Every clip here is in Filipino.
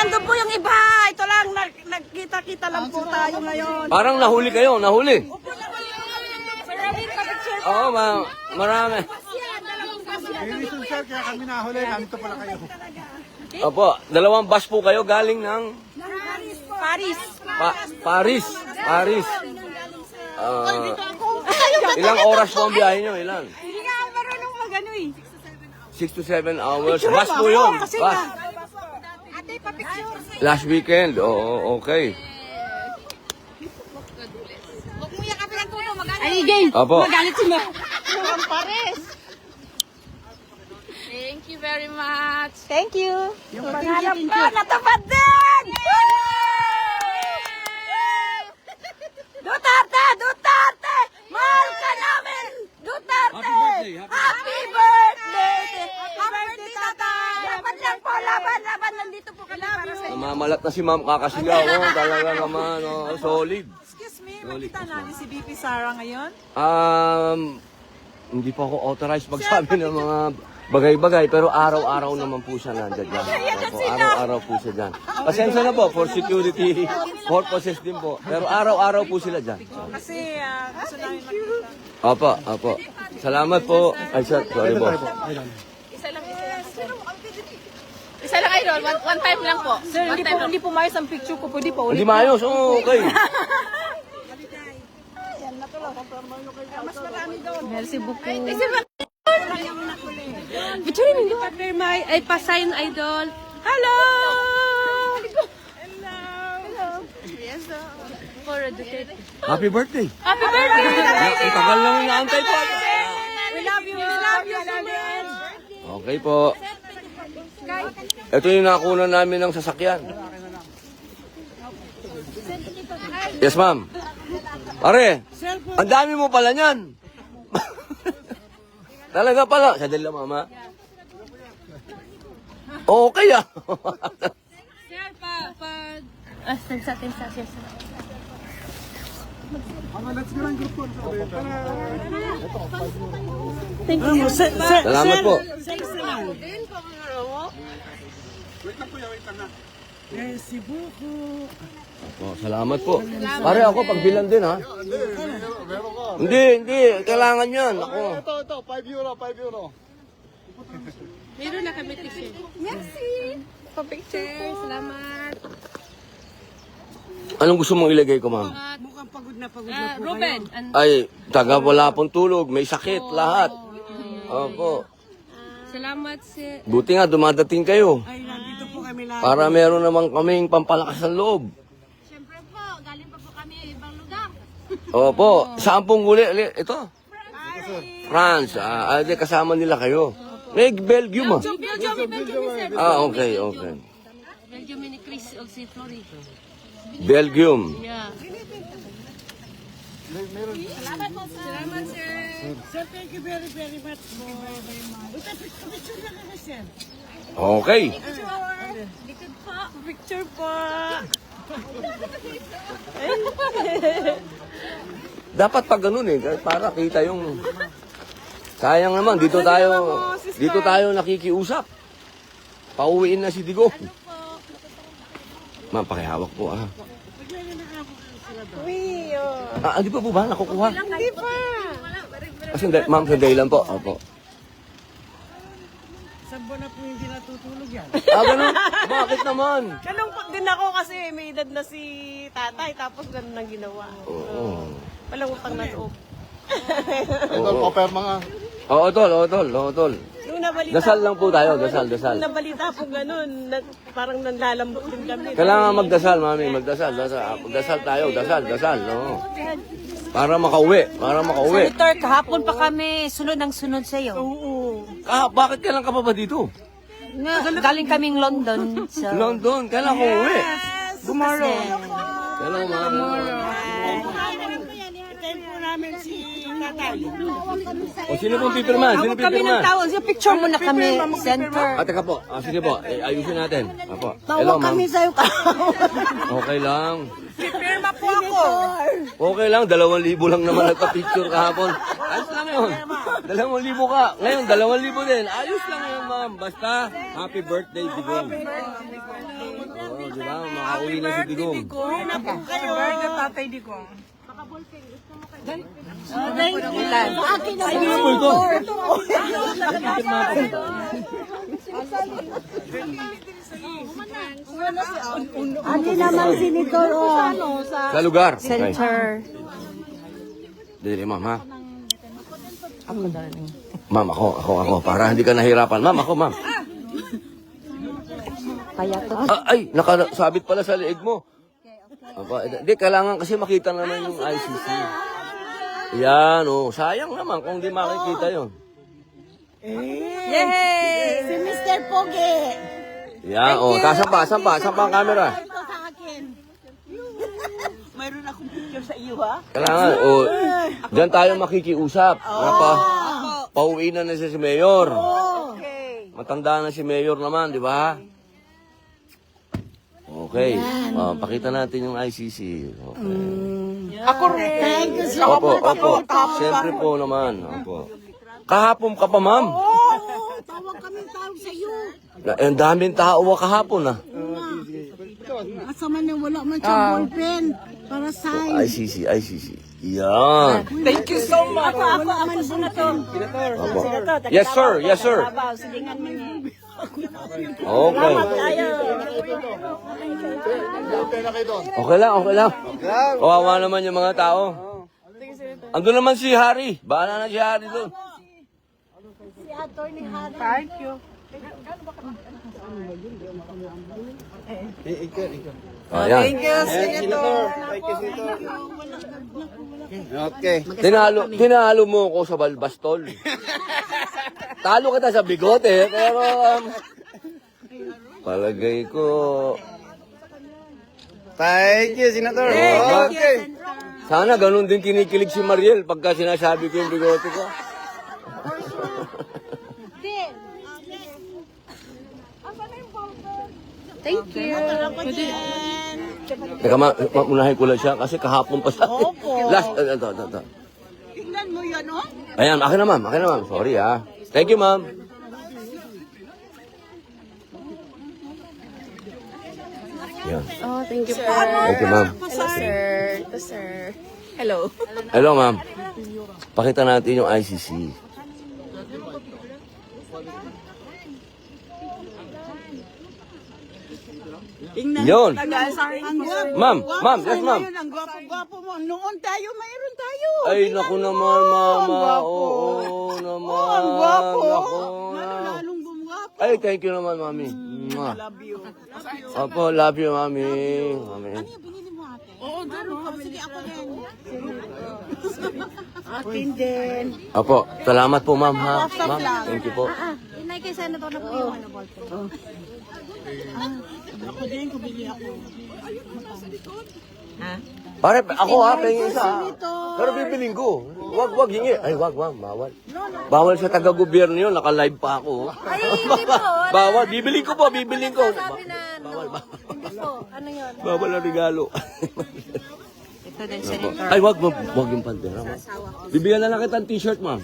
nandun po yung iba. Ito lang, nagkita-kita lang po tayo ngayon. Parang nahuli kayo, nahuli. Oo, marami. May reason sir, kaya kami nahuli. Nandito pala kayo. Opo, 2 bus po kayo galing ng Paris. Paris. Paris. Ilang oras po ang biyahe nyo? Ilan? Hindi nga ako marunong mag-ano eh. 6 to 7 hours. Bus po yun. Kasi Bus. Ate, pa-picture. Last weekend. Oo, okay. Huwag mo yakapin ang tulo, mag-ano. Ay, game. Opo. Magalit si Ma. Ang Paris. Thank you very much. Thank you. Yung pangarap ko, natupad din! Duterte! Duterte! Mahal ka namin! Duterte! Happy birthday! Happy birthday, tatay! Laban lang po, laban! Nandito po kami para sa inyo. Namamalat na si ma'am kakasigaw. Oh, talaga naman. Oh, solid. Excuse me, makita namin si VP Sara ngayon? Hindi po ako authorized magsabi ng mga bagay-bagay, pero araw-araw naman po siya nandyan dyan. Opo, araw-araw po siya dyan. Pasensya na po, for security purposes din po. Pero araw-araw po sila dyan. Kasi gusto namin makita. Opo. Salamat po. Ay, sorry po. Isa lang idol, one time lang po. Sir, hindi po maayos ang picture ko. Pwede po Hindi ulit. maayos. Oo, okay. Merci beaucoup. Picture mo doon. Ay, pasign idol. Hello! For a Duterte. Happy birthday. Happy birthday! Ang tagal lang inaantay po. We love you so much. Okay po. Ito yung nakunan namin ng sasakyan. Yes, ma'am. Pare, ang dami mo pala niyan. Talaga pala. Sadali lang, mama. Okay ah. Sir, pag... Tensa. Thank you. Salamat po. Merci beaucoup. Oh, salamat po. Pare, ako pagbilan din ha. Hindi. Kailangan yan. Ako. Ito, 5 euro. Meron na kami t-shirt. Merci! Pa-picture, salamat. Anong gusto mong ilagay ko, ma'am? Mukhang pagod na po Ruben, Ay, taga wala pong tulog. May sakit, lahat. Opo. salamat sir. Buti nga, dumadating kayo. Ay, nandito po kami lahat. Para meron naman kaming pampalakas ng loob. Siyempre po, galing pa po kami ibang lugar. Opo. Saan pong uli? Ito? France. Di kasama nila kayo. May Belgium ah. Belgium sir. Okay. Belgium ni Chris of St. Florida. Belgium. Yeah. Salamat sir. Sir, thank you very much. Picture na kami, sir. Okay. Likod po. Picture po. Dapat pag ganun eh. Para kita yung... Sayang naman, dito tayo nakikiusap. Pauwiin na si Digong. Ma'am, pakihawak po ah. Di pa po ba nakukuha? Hindi pa. Ma'am, sandali lang po. Opo. Sa buwan na po hindi natutulog yan. Ganun? Bakit naman? Ganun po din ako kasi may edad na si tatay tapos ganun ang ginawa. Oo. Walang utang na loob. Ito, paperma nga. Oo, tol. Nung nabalita, Dasal lang po tayo, dasal. nung nabalita po ganun, parang nanlalambot din kami. Kailangan magdasal, mami. Magdasal. Magdasal tayo. Dasal. Oo. Para makauwi. Senator, kahapon pa kami sunod sa'yo. Oo. Bakit kailan ka pa ba dito? Galing kaming London. So. London. Kailan ko uwi? Tomorrow. Kailan mami? Itayin po namin si tatay. O sino pong pipirman? Hawag kami ng tao. Picture mo na kami, Center. Teka po. Sige po. Ayusin natin. Apo. Tawag kami sa'yo. Okay lang. Pirma po ako. Okay lang. 2,000 lang naman nagpa-picture kahapon. Ayos lang yun. 2,000 ka. Ngayon, 2,000 din. Ayos lang yun, ma'am. Basta, happy birthday, Digong. Pauwi na si Digong. Uwi na po kayo. Happy birthday, Tatay Digong. Ano naman sinitor o Sa lugar. Okay. center? Dili, ma'am, ha? Ma'am, ako. Para hindi ka nahirapan. Ma'am, ako, ma'am. Kaya to. Ay, nakasabit pala sa leeg mo. Hindi, kailangan kasi makita naman yung ICC. Yan, oh. Sayang naman kung di makikita yun. Yay! Si Mr. Pogi. Yan, oh. Saan pa ang camera? Ito sa akin. Mayroon akong picture sa iyo, ha? Kailangan, oh. Diyan tayo makikiusap. Pauwi na si Mayor. Okay. Matanda na si Mayor naman, di ba? Okay. Pakita natin yung ICC. Okay. Ako rin. Thank you so Opo. Siyempre po naman. Opo. Kahapon ka pa, ma'am. Tawag kami tawag sa iyo. Ang daming tao kahapon, ah. Asama na wala man siyang ballpen para sign. ICC. Yan. Thank you so much. Wala man sinator. Opo. Yes, sir. Okay. Okay lang. Kawawa naman yung mga tao. Andun naman si Harry. Bahala na si Harry doon. Si Atty. Harry. Thank you. Ayan. Thank you, Senator. Okay. Tinalo mo ako sa balbastol. Talo kita sa bigote, pero palagay ko. Thank you, Senator. Okay. Sana ganun din kinikilig si Mariel pagka sinasabi ko yung bigote ko. Thank you. Teka, unahin ko lang siya kasi kahapon pa sa akin. Last, ito. Tingnan mo yan, oh. Ayan, akin na ma'am. Sorry, ah. Thank you, ma'am. Yan. Oh, thank you po. Thank you, ma'am. Sir. Hello. Hello, ma'am. Pakita natin yung ICC. Tingnan Yun. Ang gwapo. Ma'am, yes, ma'am. Ang gwapo mo. Noon tayo, mayroon tayo. Ay, naku naman, mama. gwapo. Oo naman. Ang gwapo. Naku. Lalong bumwapo. Ay, thank you naman, mami. Mwah. Love you. Opo, love you, mami. Oo, doon. Sige, ako din. Akin din. Opo, salamat po, ma'am, ha? Ma'am, thank you po. Inay kay Senator na po yung ballpen. Ako din, kubili ako. Pare, ako ha, pahingin isa ha. Pero bibiling ko. Wag hingi. Ay, wag, bawal. Bawal sa taga-gobyerno yun, naka-live pa ako. Ay, hindi po. Bawal, bibiling ko. Sabi na, Bawal. hindi po. Ano yun? Bawal ang regalo. Ito din, Senator. Ay, wag yung pantera, ma'am. Bibigyan na lang kita ng t-shirt, ma'am.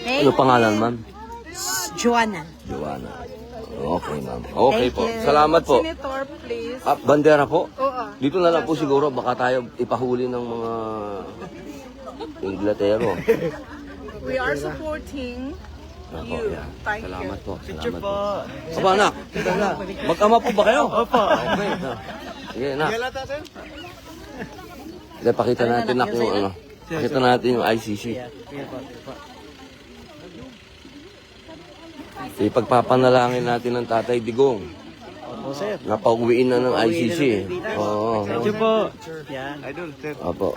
Ano pangalan, ma'am? Joanna. Joanna. Okay, ma'am. Okay po. Salamat po. Senator, please. Bandera po? Oo. Dito na lang po siguro, baka tayo ipahuli ng mga Inglatero. We are supporting Ako, you. yan. Thank you. Salamat po. Salamat po. Aba, anak. Mag-ama po ba kayo? Opo. Okay. Sige, anak. Hindi, pakita natin, nak, yung ano. Pakita natin yung ICC. Ipagpapanalangin natin ng Tatay Digong. Napauwiin na ng ICC. Oo. Thank you po. Idol, sir. Opo.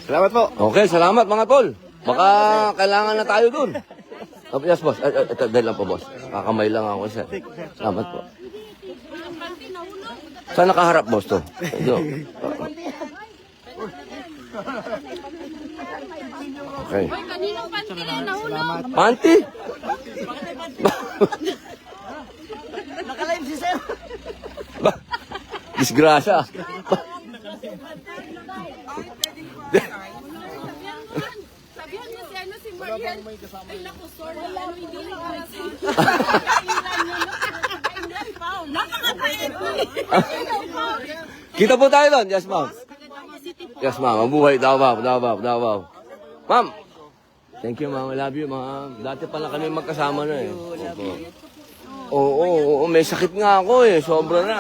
Salamat po. Okay, salamat mga tol. Baka kailangan na tayo dun. Yes, boss. Ito, dahil lang po, boss. Kakamay lang ako, sir. Salamat po. Saan nakaharap, boss, to? Ito. Okay. Kaninong panty na nahulog? Panty? Nakalive si Sir. Disgrasya. Sabihan niyo si ano si Kita po tayo doon. Yes, ma'am. Yes, ma'am. Mabuhay. Davao, Davao, Davao. Ma'am. Thank you, ma'am. I love you, ma'am. Dati pala kami magkasama na eh. Oo, may sakit nga ako eh. Sobra na.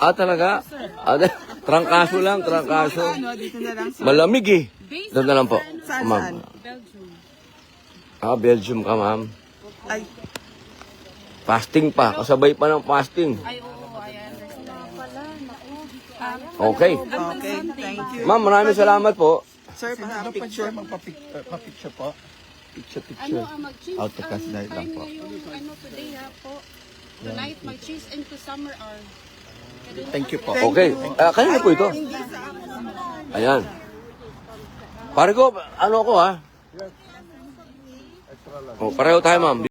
Ah, talaga? Ah, trangkaso lang, trangkaso. Malamig eh. Doon na lang po. Ma'am. Ah, Belgium ka, ma'am. Ay, Fasting pa. Kasabay pa ng fasting. Okay. okay, thank you. Ma'am, maraming salamat po. Sir, picture. Magpa-picture po. Picture. Mag-change Autocast ang dahil lang time po. ngayong today ha po. Tonight mag-change into summer hour. Thank you po. Okay. Kanina po ito. Ayan. Pare ko, ano ako ha? Oh, pareho tayo, ma'am.